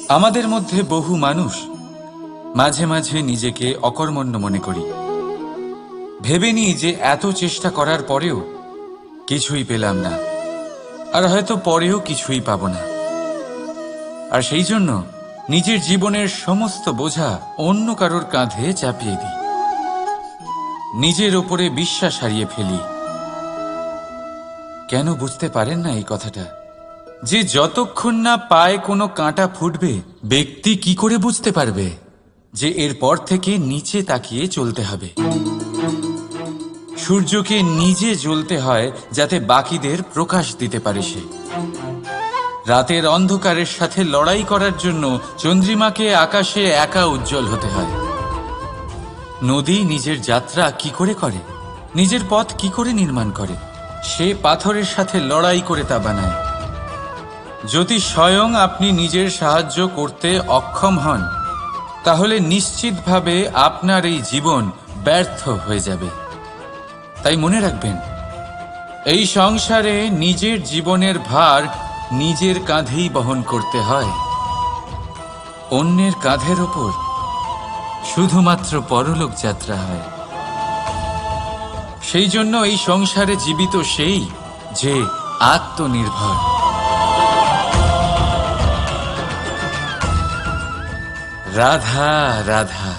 আমাদের মধ্যে বহু মানুষ মাঝে মাঝে নিজেকে অকর্মণ্য মনে করি, ভেবে নিই যে এত চেষ্টা করার পরেও কিছুই পেলাম না, আর হয়তো পরেও কিছুই পাব না। আর সেই জন্য নিজের জীবনের সমস্ত বোঝা অন্য কারোর কাঁধে চাপিয়ে দিই, নিজের ওপরে বিশ্বাস হারিয়ে ফেলি। কেন বুঝতে পারেন না এই কথাটা? যে যতক্ষণ না পায়ে কোনো কাঁটা ফুটবে, ব্যক্তি কি করে বুঝতে পারবে যে এরপর থেকে নিচে তাকিয়ে চলতে হবে? সূর্যকে নিজে জ্বলতে হয় যাতে বাকিদের প্রকাশ দিতে পারে সে। রাতের অন্ধকারের সাথে লড়াই করার জন্য চন্দ্রিমাকে আকাশে একা উজ্জ্বল হতে হয়। নদী নিজের যাত্রা কি করে করে, নিজের পথ কি করে নির্মাণ করে? সে পাথরের সাথে লড়াই করে তা বানায়। যদি স্বয়ং আপনি নিজের সাহায্য করতে অক্ষম হন, তাহলে নিশ্চিতভাবে আপনার এই জীবন ব্যর্থ হয়ে যাবে। তাই মনে রাখবেন, এই সংসারে নিজের জীবনের ভার নিজের কাঁধেই বহন করতে হয়। অন্যের কাঁধের ওপর শুধুমাত্র পরলোক যাত্রা হয়। সেই জন্য এই সংসারে জীবিত সেই যে আত্মনির্ভর। রাধা রাধা।